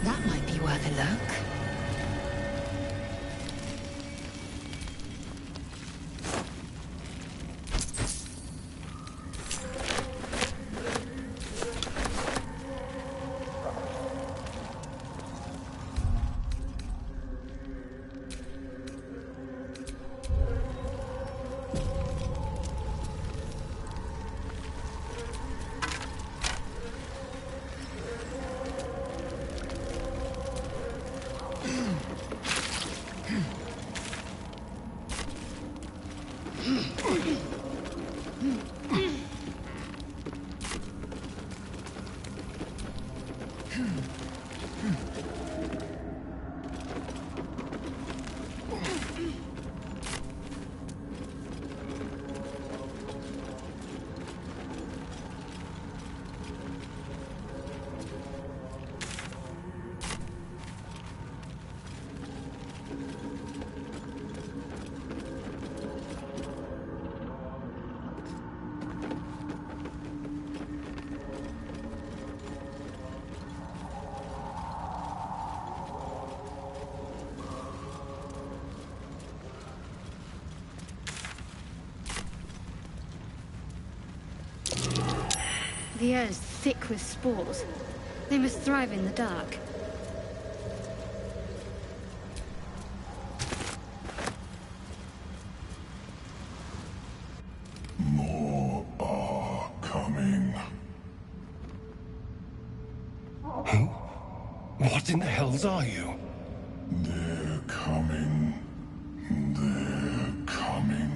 That might be worth a look. The air is thick with spores. They must thrive in the dark. More are coming. Huh? What in the hells are you? They're coming. They're coming.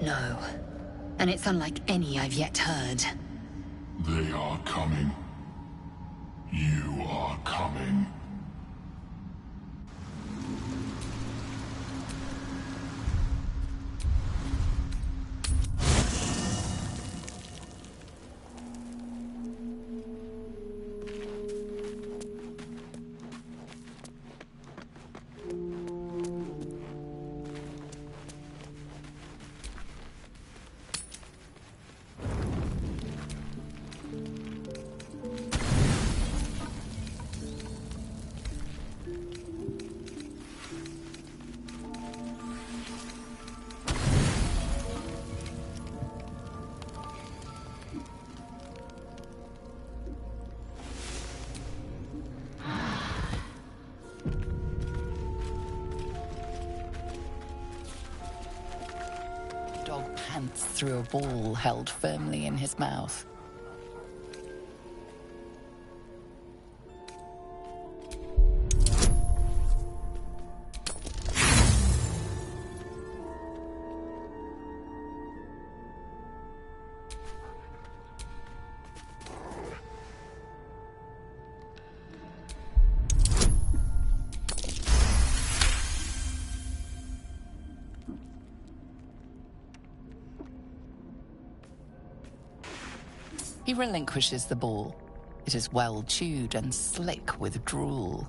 No. And it's unlike any I've yet heard. They are coming. You are coming. Dog pants through a ball held firmly in his mouth. He relinquishes the ball. It is well chewed and slick with drool.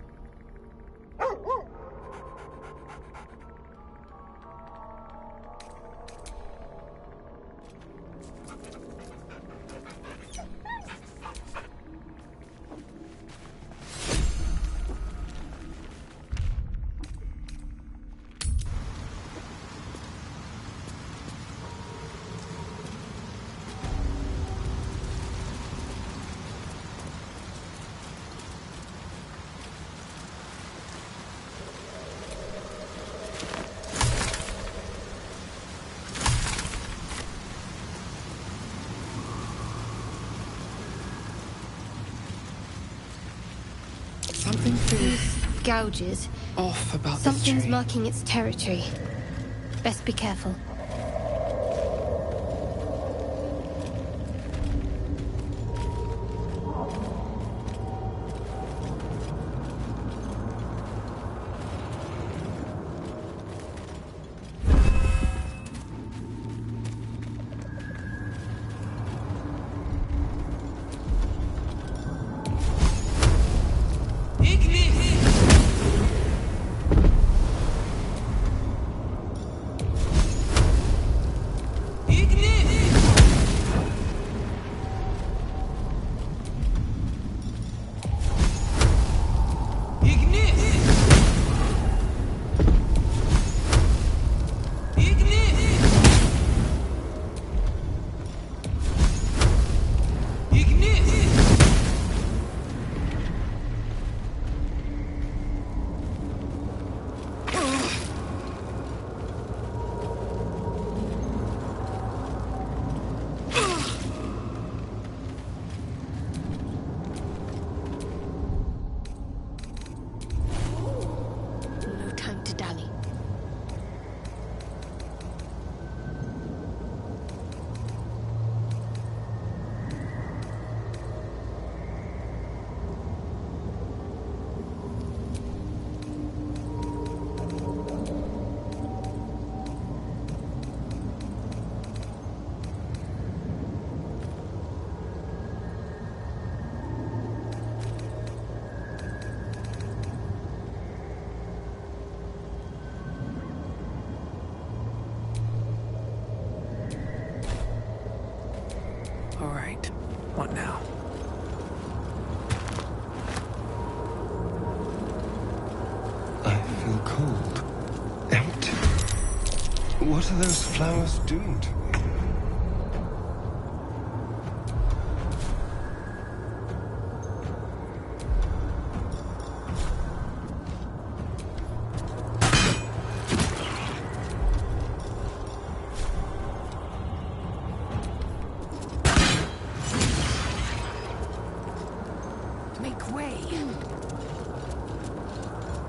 Something through gouges. Off about this Something's tree. marking its territory. Best be careful. feel cold. Empty. What are those flowers doing to me? Make way.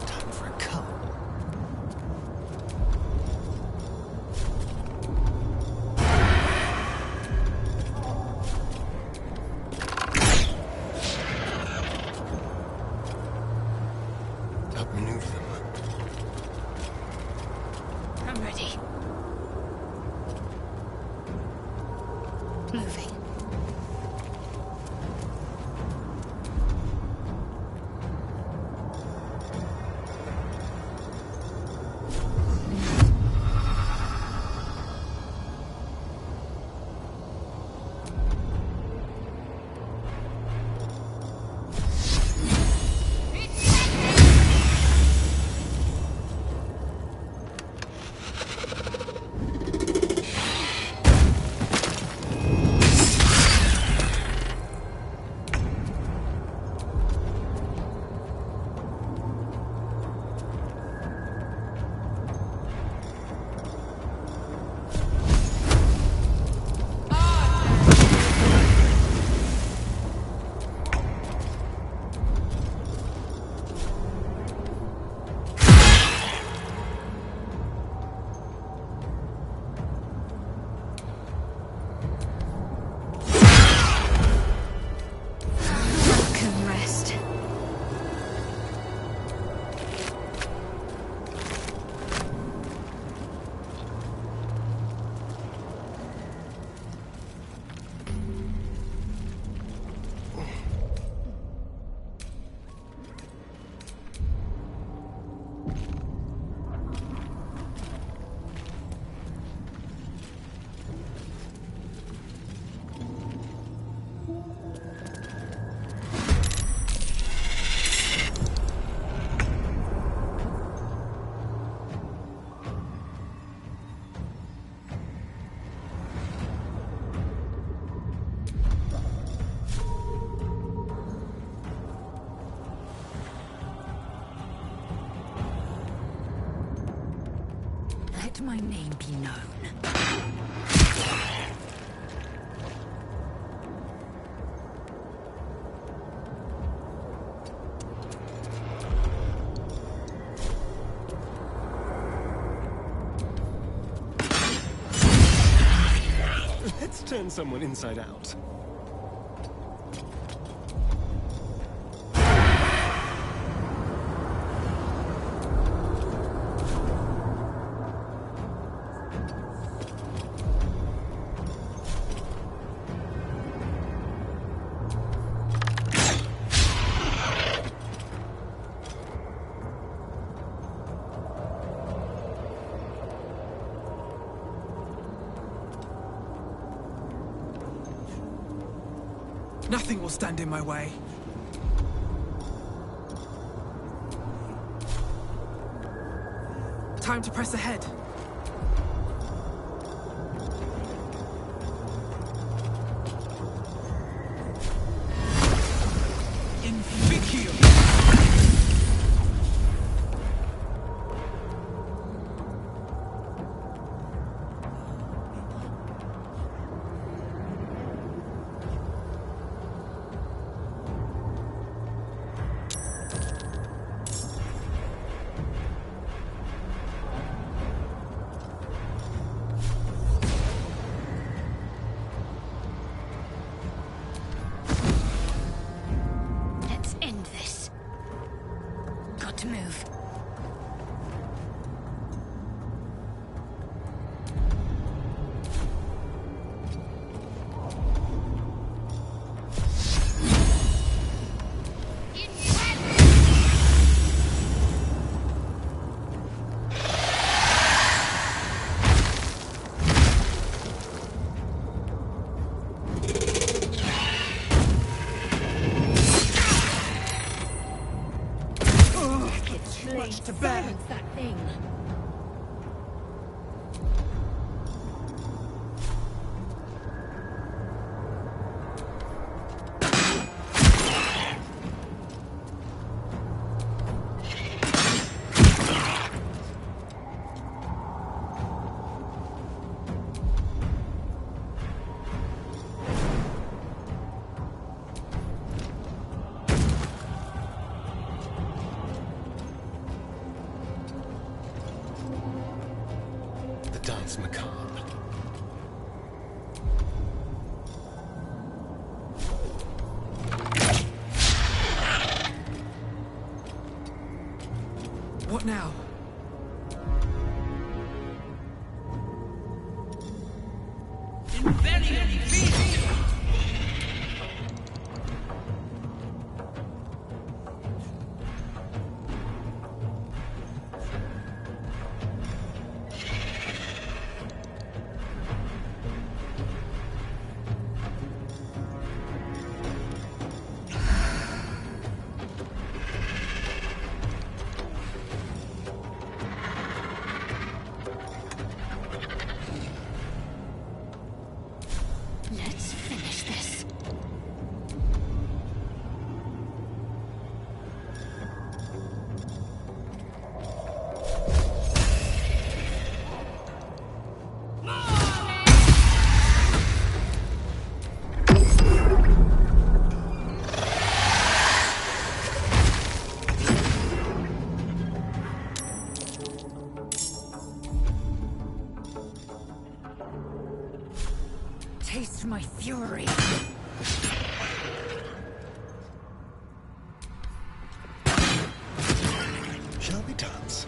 Time for a cut. Outmaneuver them. I'm ready. Moving. Welcome, rest. Let my name be known. Let's turn someone inside out. Nothing will stand in my way. Time to press ahead. Inviccio! Let's end this. Got to move. much to bear. Silence that thing. Dance macabre. What now? Let's finish this. Taste my fury. Shall we dance?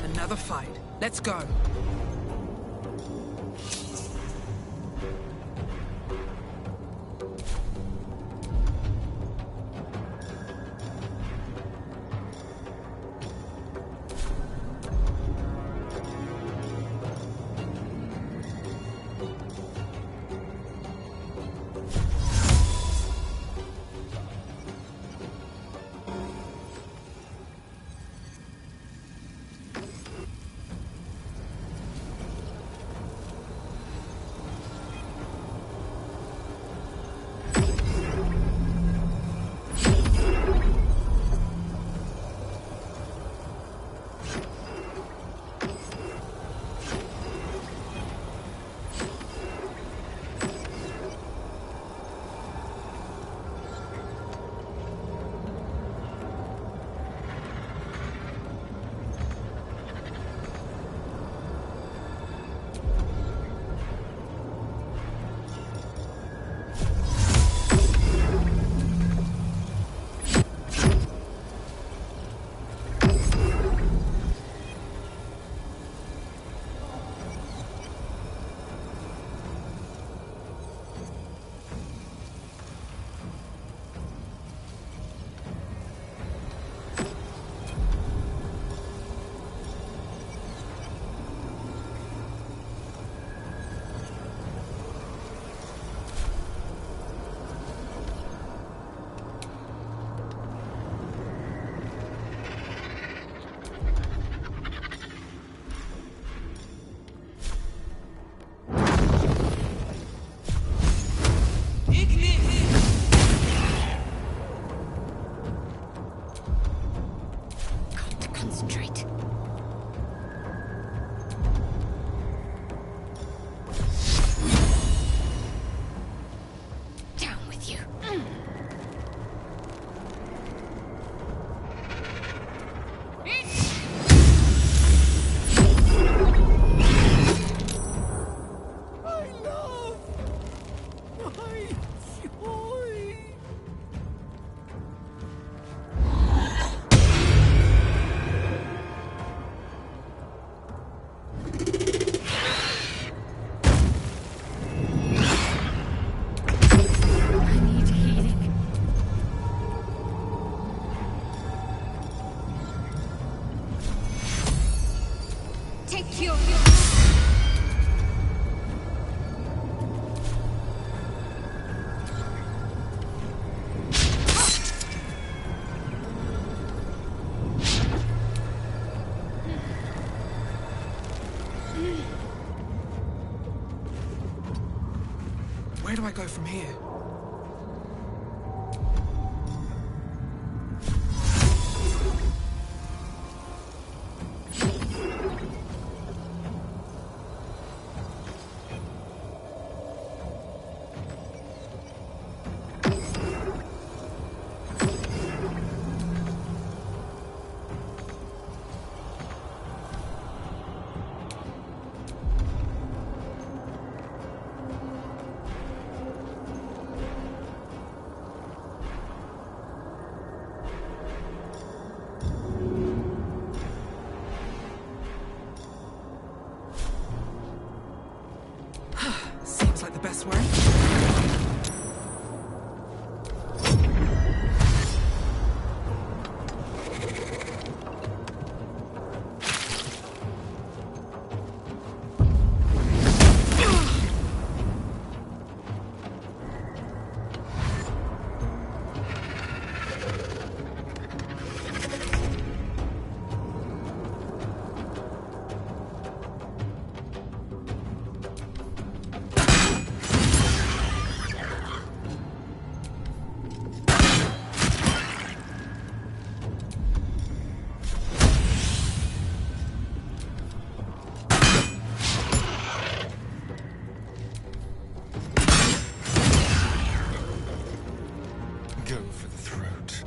Another fight. Let's go. Where do I go from here? Seems like the best way. Go for the throat.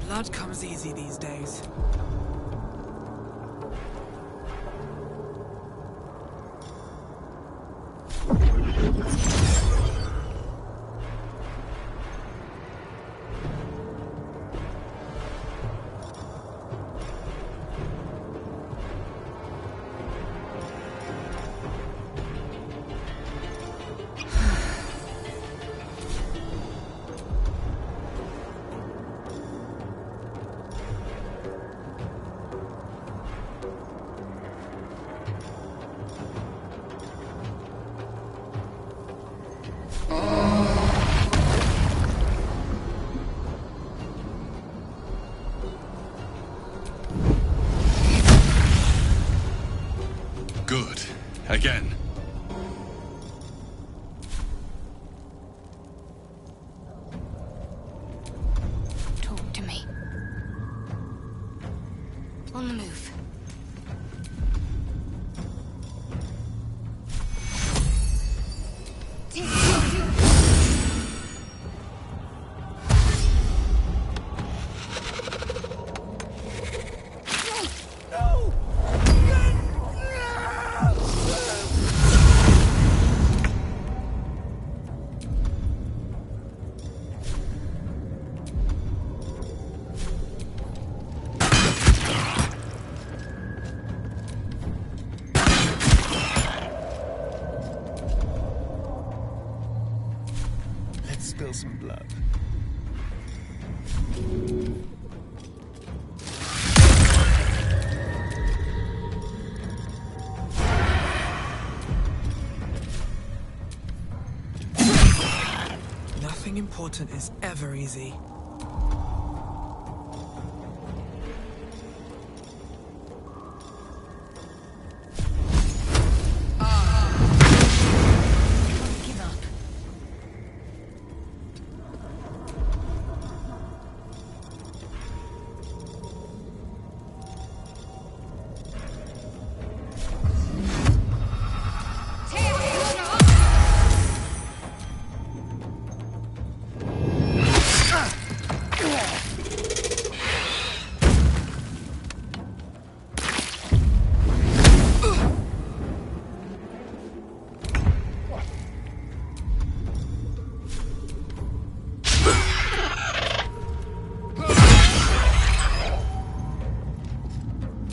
Blood comes easy these days. Good. Again. Talk to me. On the move. Let's spill some blood. Nothing important is ever easy. Give up.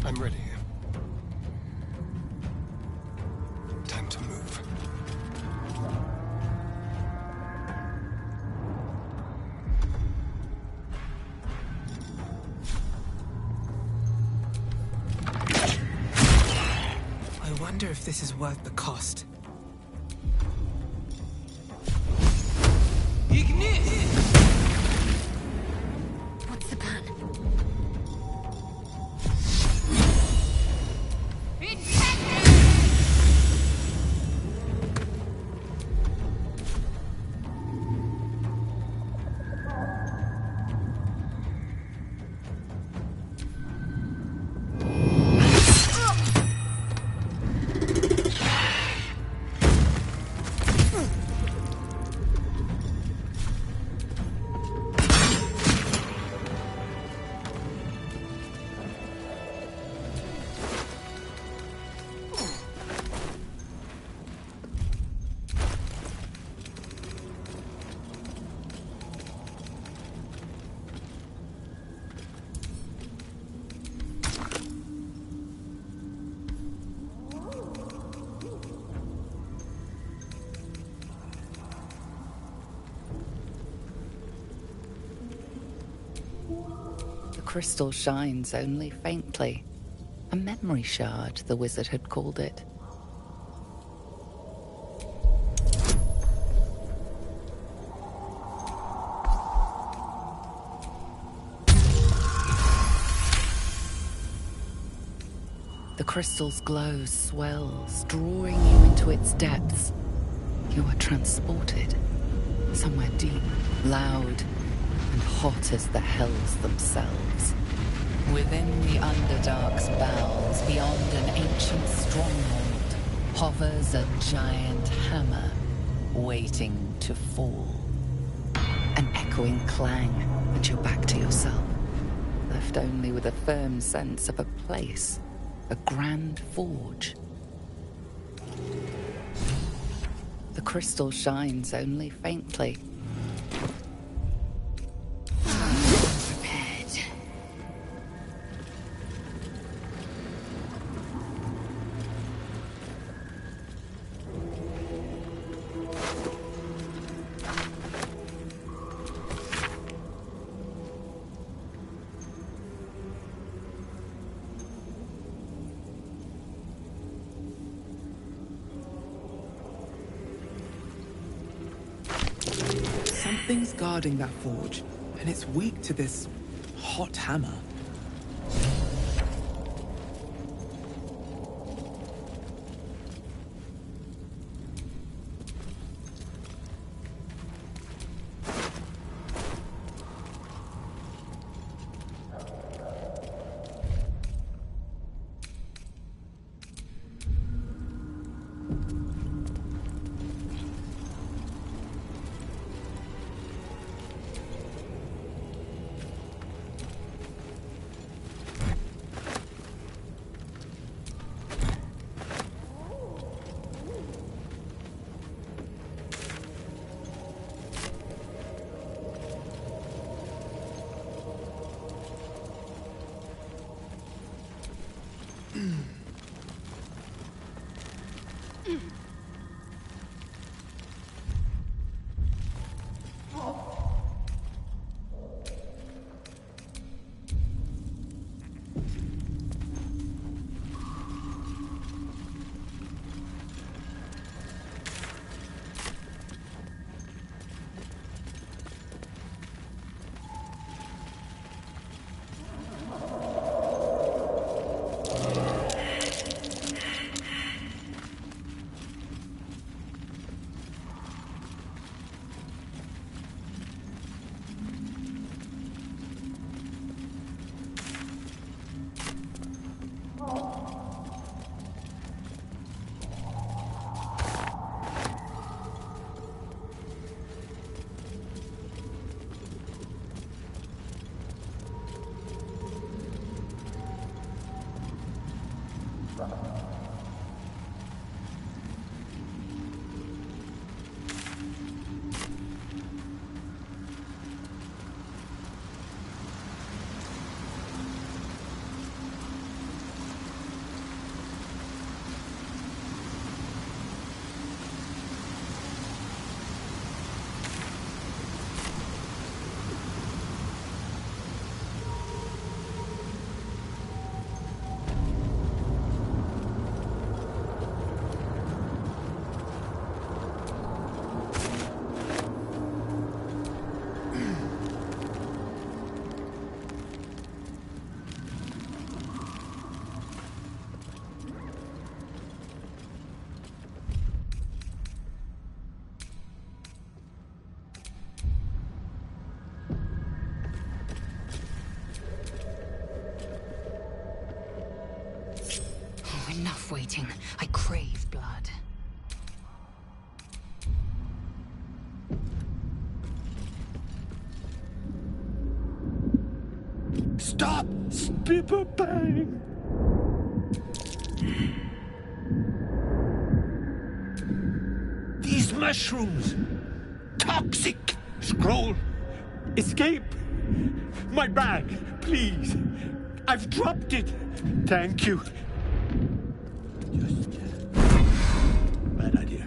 I'm ready. Time to move. I wonder if this is worth the cost. What's the plan? crystal shines only faintly. A memory shard, the wizard had called it. The crystal's glow swells, drawing you into its depths. You are transported somewhere deep, loud, and hot as the hells themselves. Within the Underdark's bowels, beyond an ancient stronghold, hovers a giant hammer, waiting to fall. An echoing clang, and you're back to yourself, left only with a firm sense of a place, a grand forge. The crystal shines only faintly. Prepared. Something's guarding that forge, and it's weak to this hot hammer. Enough waiting. I crave blood. Stop! Spipper bang! These mushrooms! Toxic! Scroll! Escape! My bag, please! I've dropped it! Thank you. Just bad idea.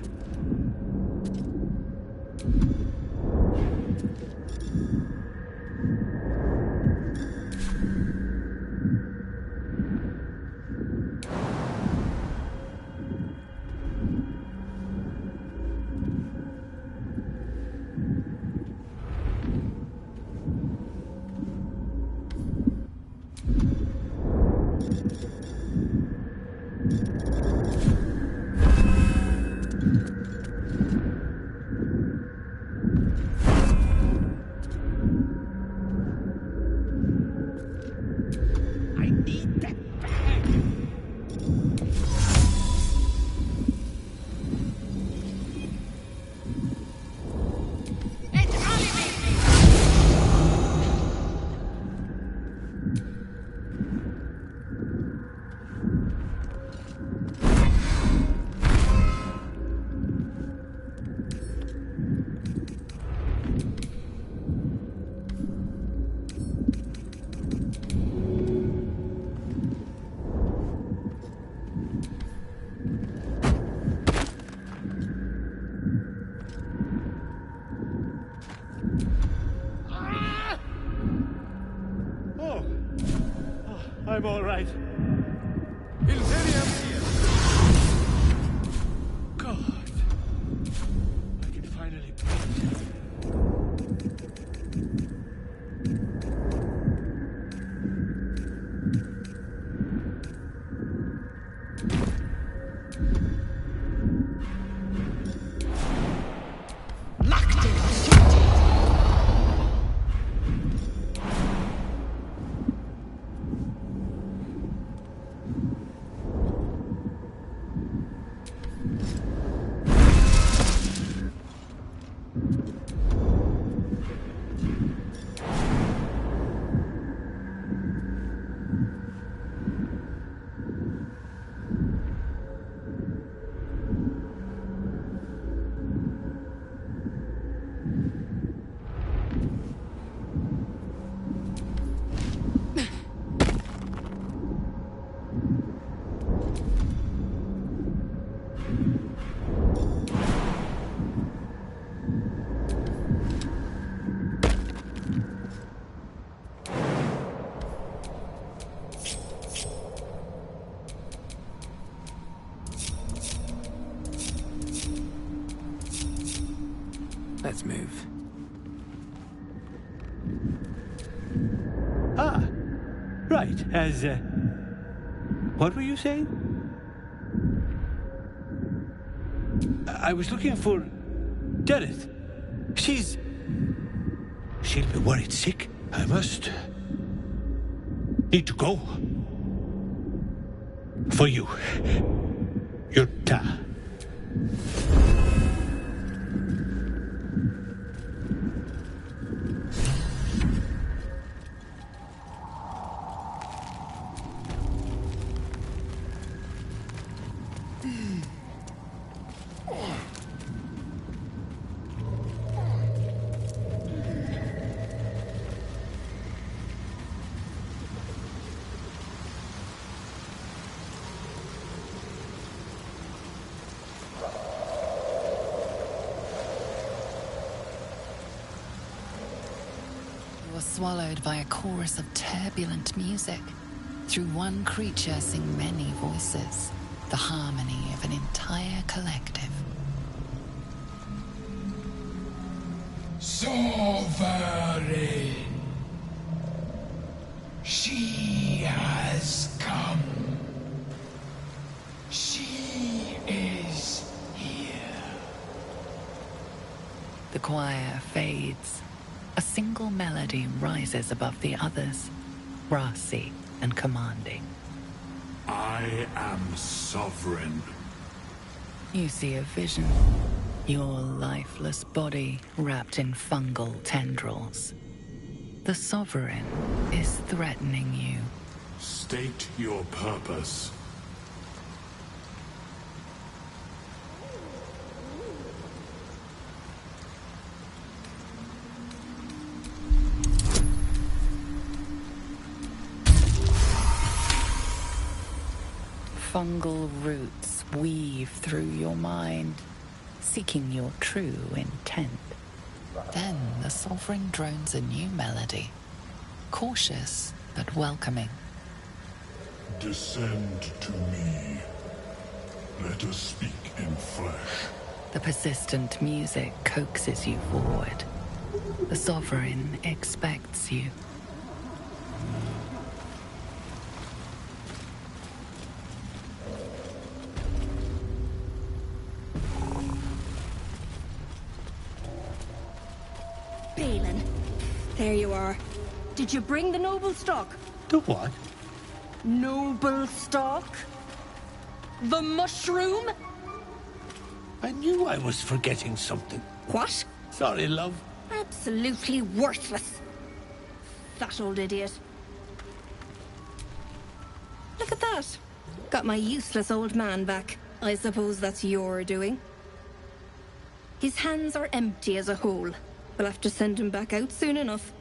I'm all right. Ilzerium here. God. I can finally breathe. Let's move. Ah, right. What were you saying? I was looking for Dereth. She'll be worried sick. I must need to go. For you. Your ta. Swallowed by a chorus of turbulent music. Through one creature sing many voices, the harmony of an entire collective. Sovereign! She has come. She is here. The choir fades. A single melody rises above the others, brassy and commanding. I am sovereign. You see a vision. Your lifeless body wrapped in fungal tendrils. The Sovereign is threatening you. State your purpose. Fungal roots weave through your mind, seeking your true intent. Then the Sovereign drones a new melody, cautious but welcoming. Descend to me. Let us speak in flesh. The persistent music coaxes you forward. The Sovereign expects you. Balin, there you are. Did you bring the noble stock? The what? Noble stock? The mushroom? I knew I was forgetting something. What? Sorry, love. Absolutely worthless. That old idiot. Look at that. Got my useless old man back. I suppose that's your doing. His hands are empty as a hole. We'll have to send him back out soon enough.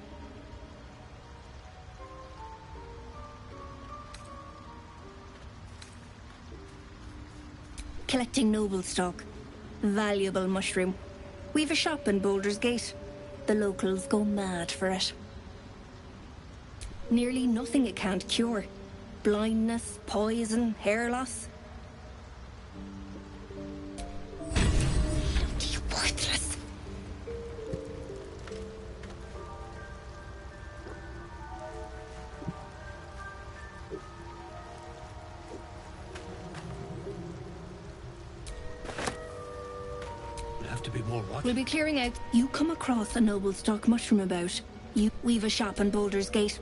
Collecting noble stock. Valuable mushroom. We've a shop in Baldurs Gate. The locals go mad for it. Nearly nothing it can't cure. blindness, poison, hair loss. You're worthless. We'll have to be more watchful. We'll be clearing out. You come across a noble stock mushroom about. We've a shop in Baldur's Gate.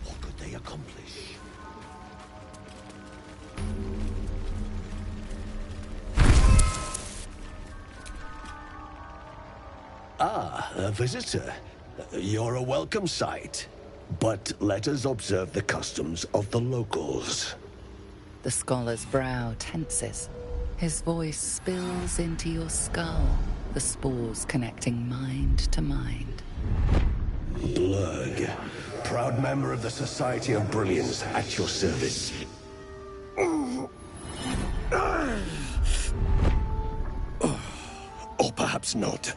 What could they accomplish? Ah, a visitor. You're a welcome sight. But let us observe the customs of the locals. The scholar's brow tenses. His voice spills into your skull, the spores connecting mind to mind. Blurg, proud member of the Society of Brilliance, at your service. Or perhaps not.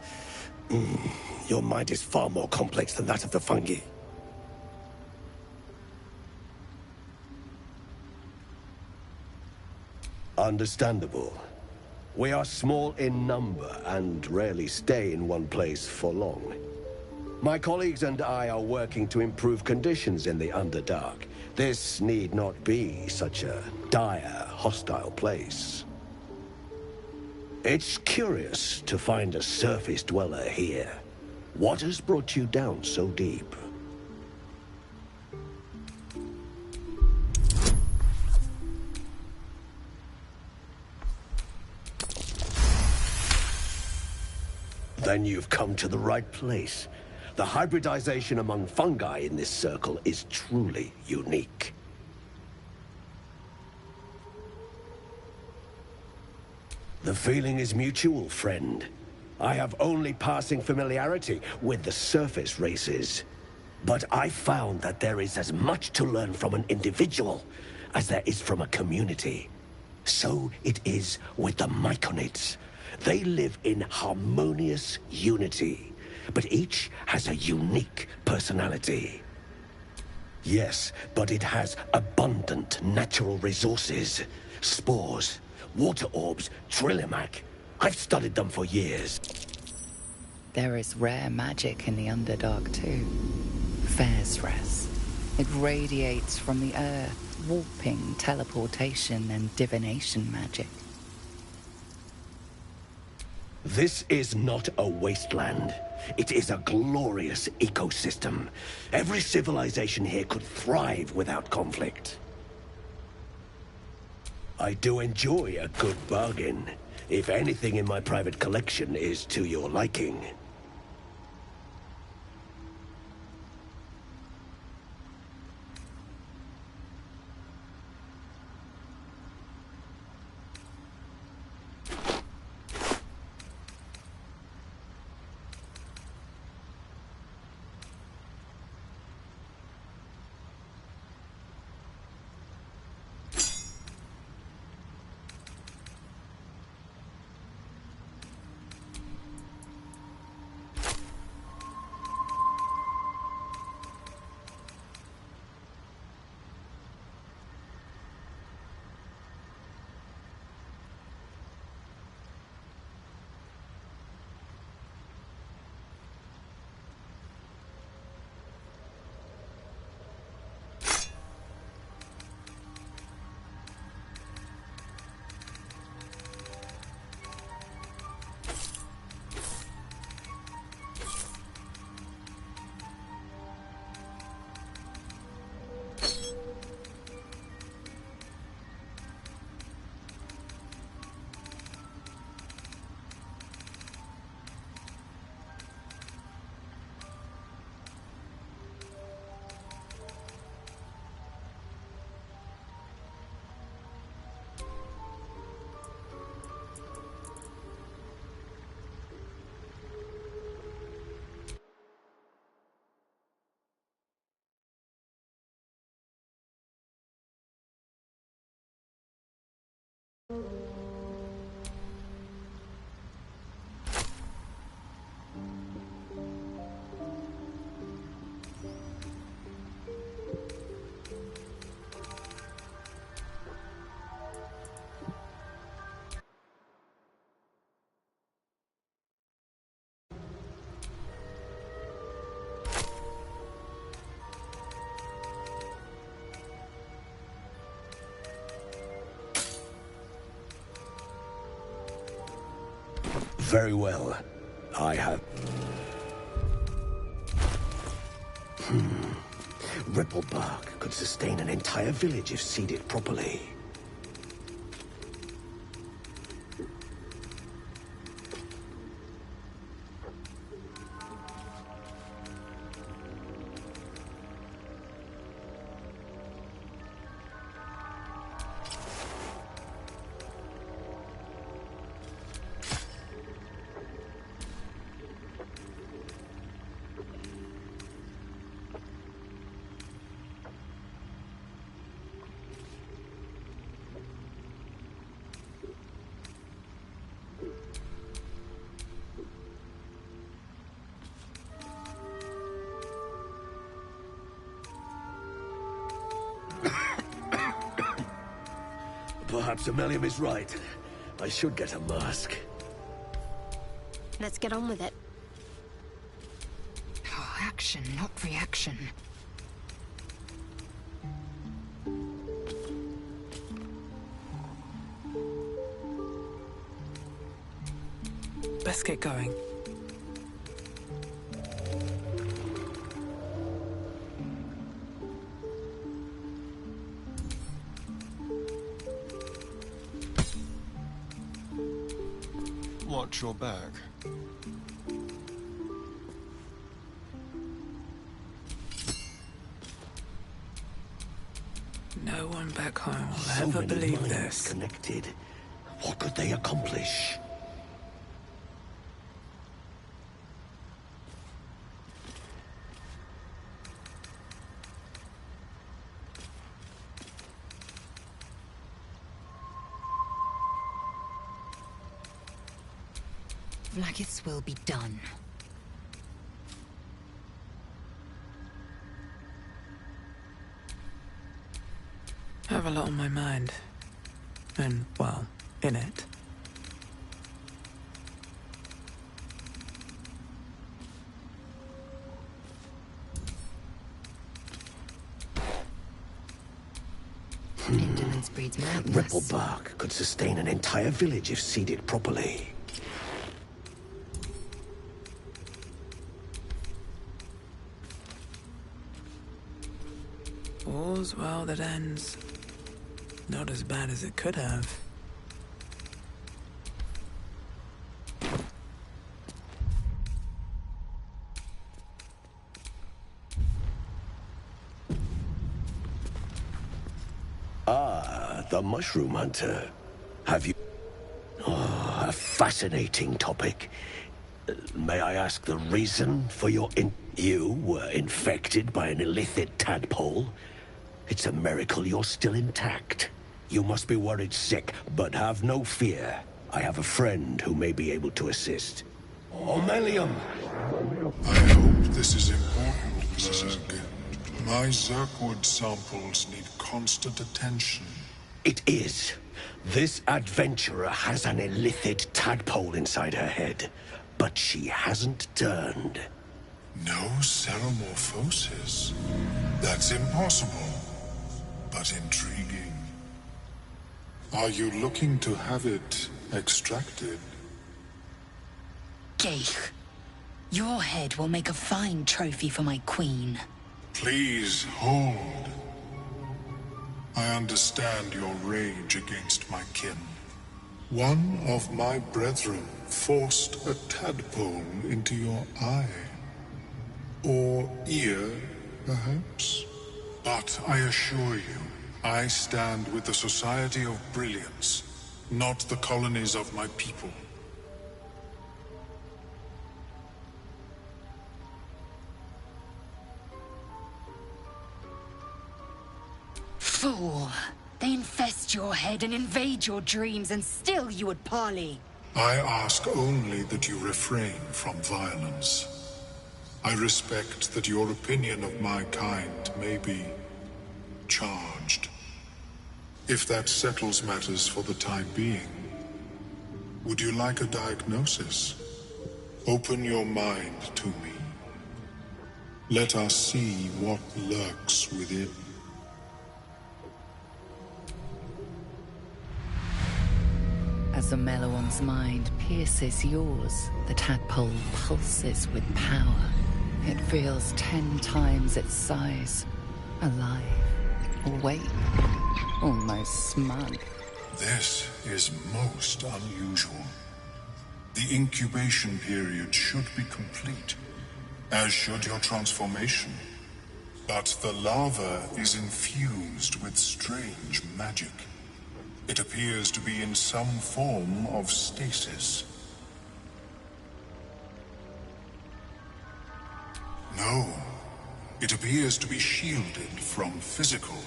Your mind is far more complex than that of the fungi. Understandable. We are small in number and rarely stay in one place for long. My colleagues and I are working to improve conditions in the Underdark. This need not be such a dire, hostile place. It's curious to find a surface dweller here. What has brought you down so deep? Then you've come to the right place. The hybridization among fungi in this circle is truly unique. The feeling is mutual, friend. I have only passing familiarity with the surface races. But I found that there is as much to learn from an individual as there is from a community. So it is with the Myconids. They live in harmonious unity, but each has a unique personality. Yes, but it has abundant natural resources. Spores, water orbs, Trillimac. I've studied them for years. There is rare magic in the Underdark too. Sorceress. It radiates from the earth, warping, teleportation, and divination magic. This is not a wasteland. It is a glorious ecosystem. Every civilization here could thrive without conflict. I do enjoy a good bargain, if anything in my private collection is to your liking. Very well. I have... Ripple bark could sustain an entire village if seeded properly. Perhaps Ammelium is right. I should get a mask. Let's get on with it. Oh, action, not reaction. Best get going. Watch your back. No one back home will So ever many believe minds this. connected. What could they accomplish? Vlaakith's will be done. I have a lot on my mind. And, well, in it. Indolence breeds madness. Ripple bark could sustain an entire village if seeded properly. All's well that ends. Not as bad as it could have. Ah, the mushroom hunter. Have you... Oh, a fascinating topic. May I ask the reason for your You were infected by an illithid tadpole? It's a miracle you're still intact. You must be worried sick, but have no fear. I have a friend who may be able to assist. Ammelium! I hope this is important, Zerg. My Zerkwood samples need constant attention. It is. This adventurer has an illithid tadpole inside her head, but she hasn't turned. No ceremorphosis? That's impossible, but intriguing. Are you looking to have it extracted? Geich, your head will make a fine trophy for my queen. Please hold. I understand your rage against my kin. One of my brethren forced a tadpole into your eye. Or ear, perhaps? But I assure you, I stand with the Society of Brilliance, not the colonies of my people. Fool! They infest your head and invade your dreams, and still you would parley. I ask only that you refrain from violence. I respect that your opinion of my kind may be charged. If that settles matters for the time being, would you like a diagnosis? Open your mind to me. Let us see what lurks within. As the Mellowam's mind pierces yours, the tadpole pulses with power. It feels 10 times its size. Alive, awake, almost smug. This is most unusual. The incubation period should be complete, as should your transformation. But the lava is infused with strange magic. It appears to be in some form of stasis. No, it appears to be shielded from physical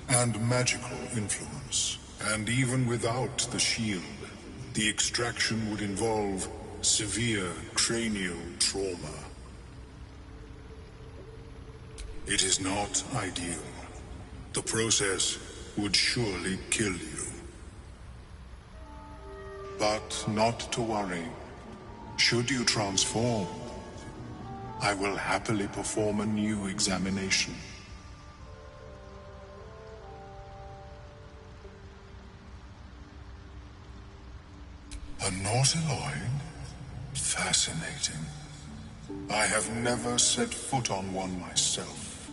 and magical influence. And even without the shield, the extraction would involve severe cranial trauma. It is not ideal. The process would surely kill you. But not to worry. Should you transform, I will happily perform a new examination. A nautiloid? Fascinating. I have never set foot on one myself.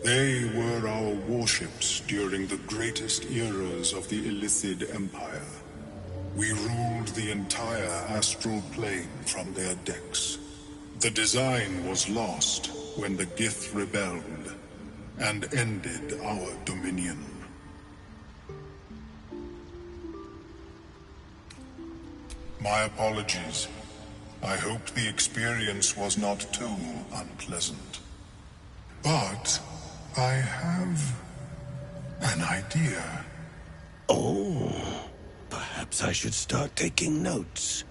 They were our warships during the greatest eras of the Illithid Empire. We ruled the entire astral plane from their decks. The design was lost when the Gith rebelled and ended our dominion. My apologies. I hope the experience was not too unpleasant. But I have an idea. Oh, perhaps I should start taking notes.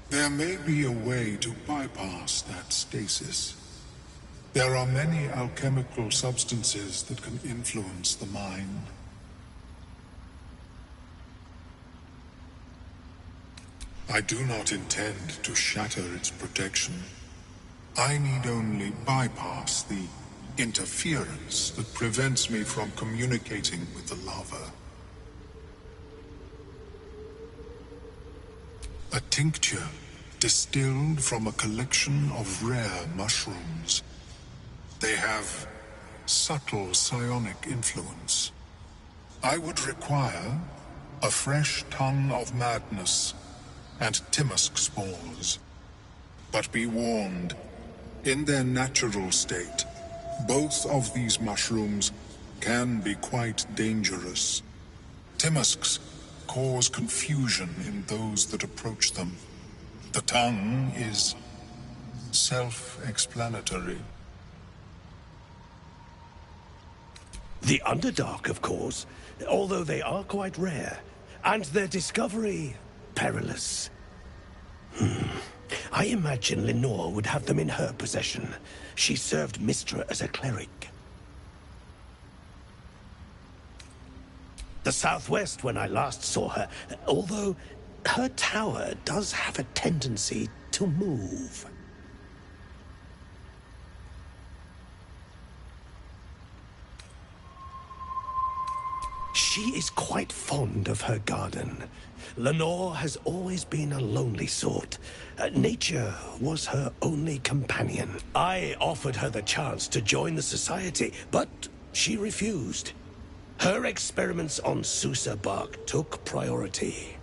There may be a way to bypass that stasis. There are many alchemical substances that can influence the mind. I do not intend to shatter its protection. I need only bypass the interference that prevents me from communicating with the lava. A tincture distilled from a collection of rare mushrooms. They have subtle psionic influence. I would require a fresh tongue of madness and Timusk spores. But be warned, in their natural state, both of these mushrooms can be quite dangerous. Timusks cause confusion in those that approach them. The tongue is self-explanatory. The Underdark, of course, although they are quite rare, and their discovery perilous. I imagine Lenore would have them in her possession. She served Mystra as a cleric. The Southwest when I last saw her, although her tower does have a tendency to move. She is quite fond of her garden. Lenore has always been a lonely sort. Nature was her only companion. I offered her the chance to join the society, but she refused. Her experiments on Susa bark took priority.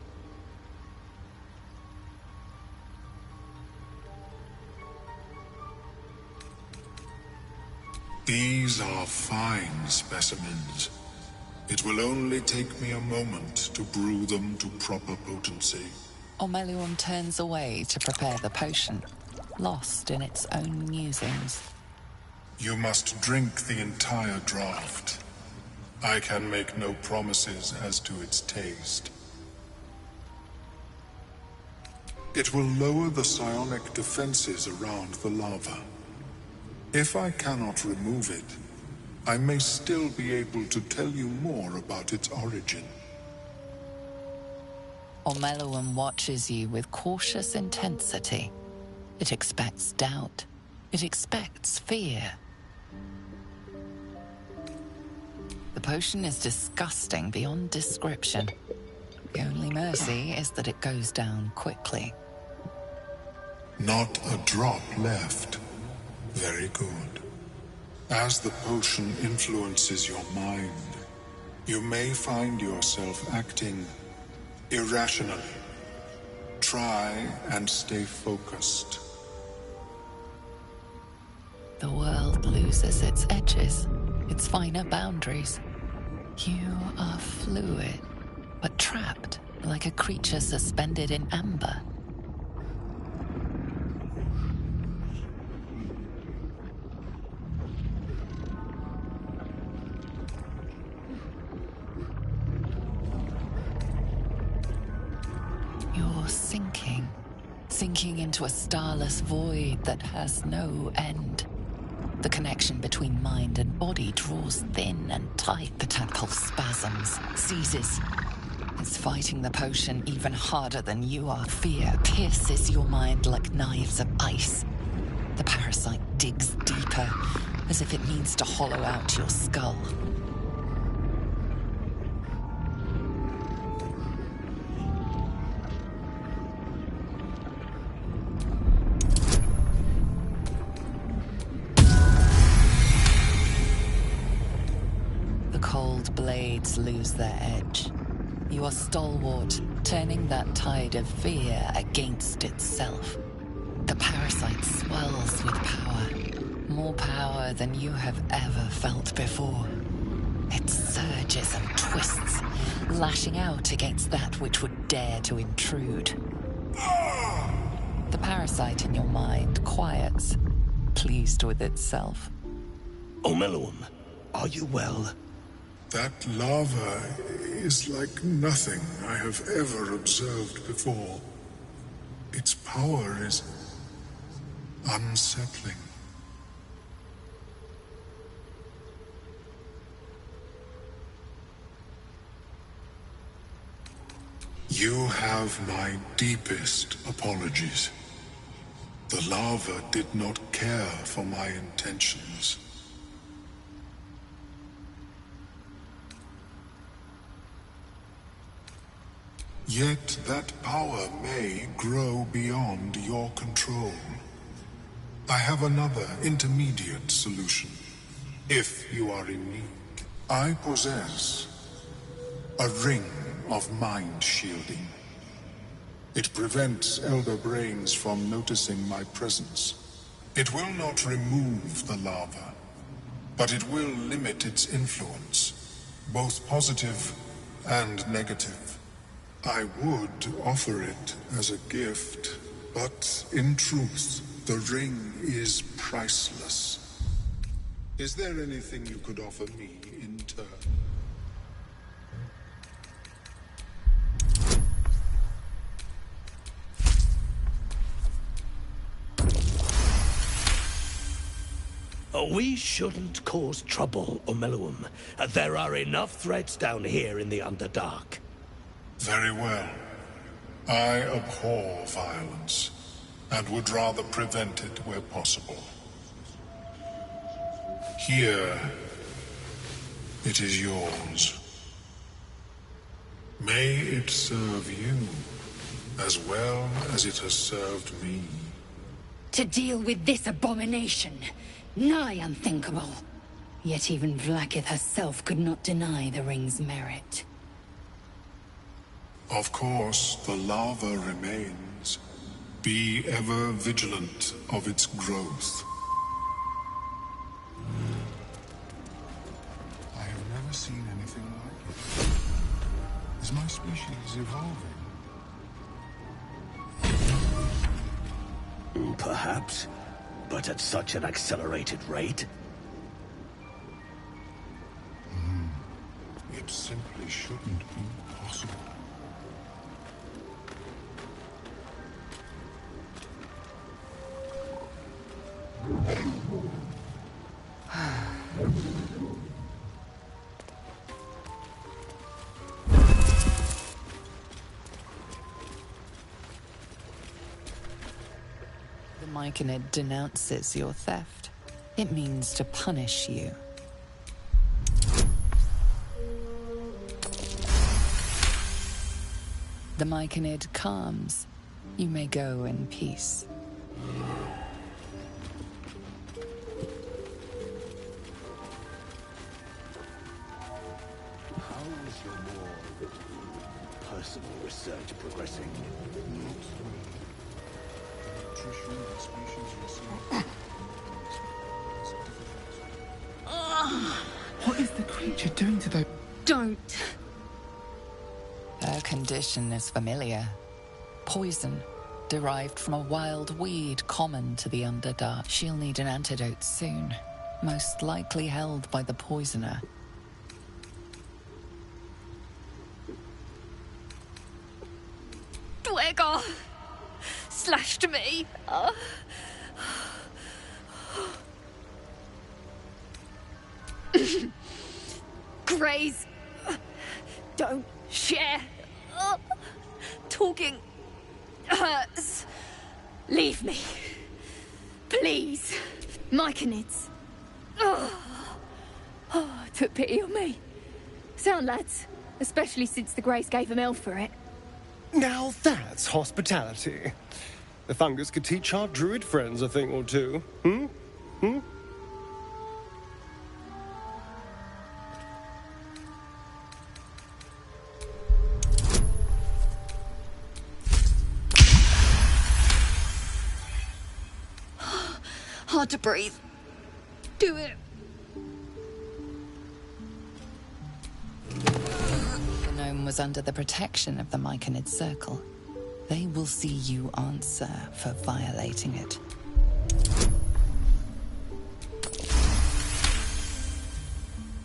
These are fine specimens. It will only take me a moment to brew them to proper potency. Ormeluum turns away to prepare the potion, lost in its own musings. You must drink the entire draught. I can make no promises as to its taste. It will lower the psionic defenses around the lava. If I cannot remove it, I may still be able to tell you more about its origin. Ormeluum watches you with cautious intensity. It expects doubt. It expects fear. The potion is disgusting beyond description. The only mercy is that it goes down quickly. Not a drop left. Very good. As the potion influences your mind, you may find yourself acting irrationally. Try and stay focused. The world loses its edges, its finer boundaries. You are fluid, but trapped like a creature suspended in amber. You're sinking into a starless void that has no end. The connection between mind and body draws thin and tight. The tadpole spasms, seizes. It's fighting the potion even harder than you are. Fear pierces your mind like knives of ice. The parasite digs deeper, as if it needs to hollow out your skull. Cold blades lose their edge. You are stalwart, turning that tide of fear against itself. The parasite swells with power, more power than you have ever felt before. It surges and twists, lashing out against that which would dare to intrude. The parasite in your mind quiets, pleased with itself. Omeluum, are you well? That lava is like nothing I have ever observed before. Its power is unsettling. You have my deepest apologies. The lava did not care for my intentions. Yet that power may grow beyond your control. I have another intermediate solution, if you are in need. I possess a ring of mind shielding. It prevents elder brains from noticing my presence. It will not remove the lava, but it will limit its influence, both positive and negative. I would offer it as a gift, but in truth, the ring is priceless. Is there anything you could offer me in turn? We shouldn't cause trouble, Omeluum. There are enough threats down here in the Underdark. Very well. I abhor violence, and would rather prevent it where possible. Here, it is yours. May it serve you, as well as it has served me. To deal with this abomination, nigh unthinkable. Yet even Vlaakith herself could not deny the ring's merit. Of course, the lava remains. Be ever vigilant of its growth. I have never seen anything like it. Is my species evolving? Perhaps, but at such an accelerated rate. It simply shouldn't be possible. The Myconid denounces your theft. It means to punish you. The Myconid calms. You may go in peace. How is your more personal research progressing? What is the creature doing to those? Don't! Her condition is familiar. Poison, derived from a wild weed common to the Underdark. She'll need an antidote soon, most likely held by the poisoner. Dwegar slashed me. Graze, don't share. Talking hurts. Leave me. Please. Myconids. Took pity on me. Sound lads, especially since the Greys gave him hell for it. Now that's hospitality. The fungus could teach our druid friends a thing or two. Hmm? Hard to breathe. Do it. The gnome was under the protection of the Myconid Circle. They will see you answer for violating it.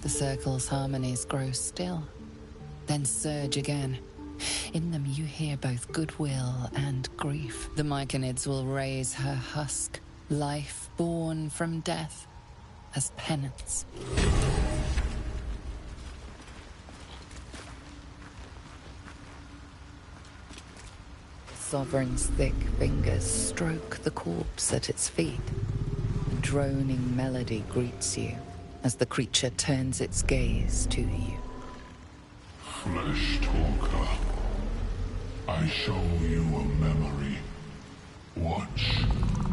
The Circle's harmonies grow still, then surge again. In them you hear both goodwill and grief. The Myconids will raise her husk, life born from death, as penance. Sovereign's thick fingers stroke the corpse at its feet. A droning melody greets you as the creature turns its gaze to you. Flesh talker, I show you a memory. Watch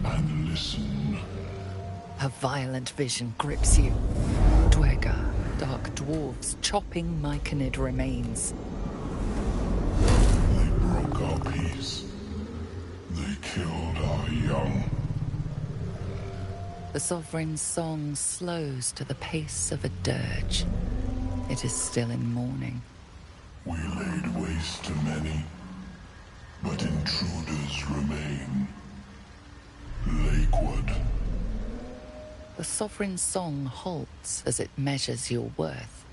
and listen. A violent vision grips you. Dwegar, dark dwarves chopping Myconid remains. They broke our peace. They killed our young. The Sovereign's song slows to the pace of a dirge. It is still in mourning. We laid waste to many, but intruders remain. Lakewood. The Sovereign's song halts as it measures your worth.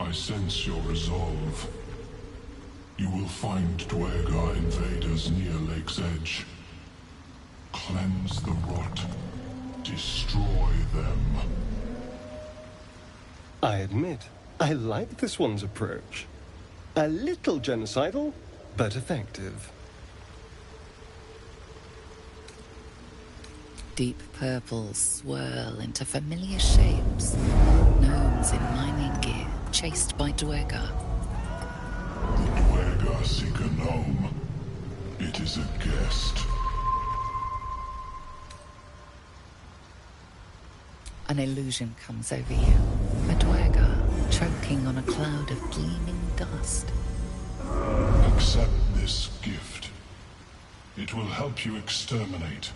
I sense your resolve. You will find Dwegar invaders near Lake's Edge. Cleanse the rot. Destroy them. I admit, I like this one's approach. A little genocidal, but effective. Deep purples swirl into familiar shapes. Gnomes in mining gear, chased by Dwegar. The Dwegar seek a gnome. It is a guest. An illusion comes over you. A Dwegar choking on a cloud of gleaming dust. Accept this gift. It will help you exterminate.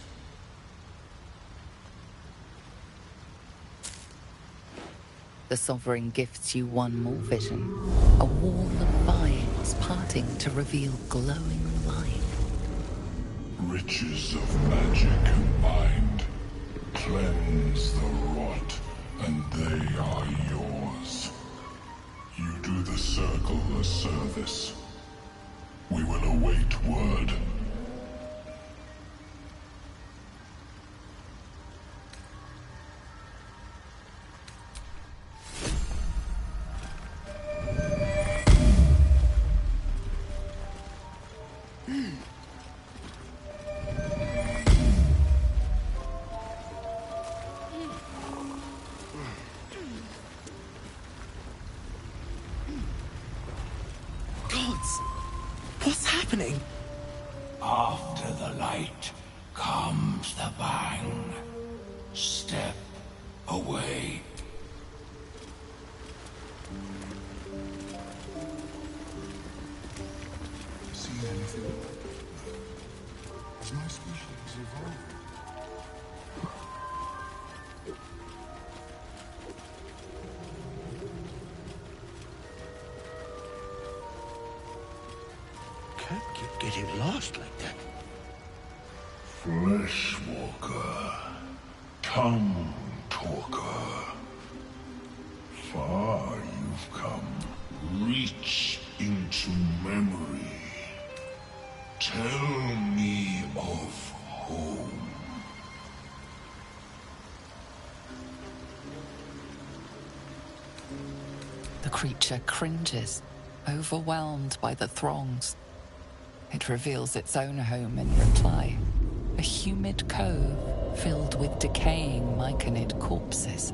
The Sovereign gifts you one more vision. A wall of vines parting to reveal glowing light. Riches of magic combined. Cleanse the rot, and they are yours. You do the Circle a service. We will await word. What's happening? After the light, come Can't keep getting lost like that. Fleshwalker, tongue talker. Far you've come. Reach into memory. Tell me of home. The creature cringes, overwhelmed by the throngs. It reveals its own home in reply. A humid cove filled with decaying myconid corpses.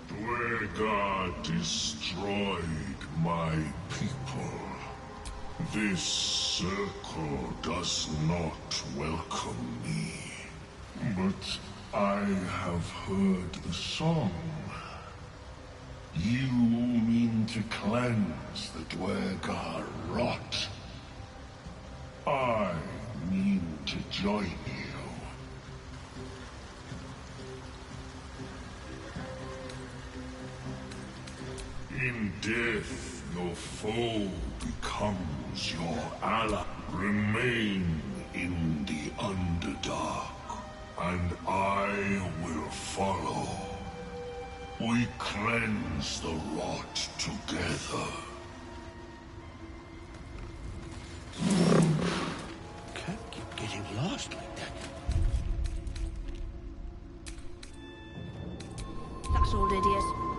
Dwegar destroyed my people. This circle does not welcome me. But I have heard the song. You mean to cleanse the Dwegar rot. I mean to join you. In death, your foe becomes your ally. Remain in the Underdark, and I will follow. We cleanse the rot together. Can't keep getting lost like that. That old idiot.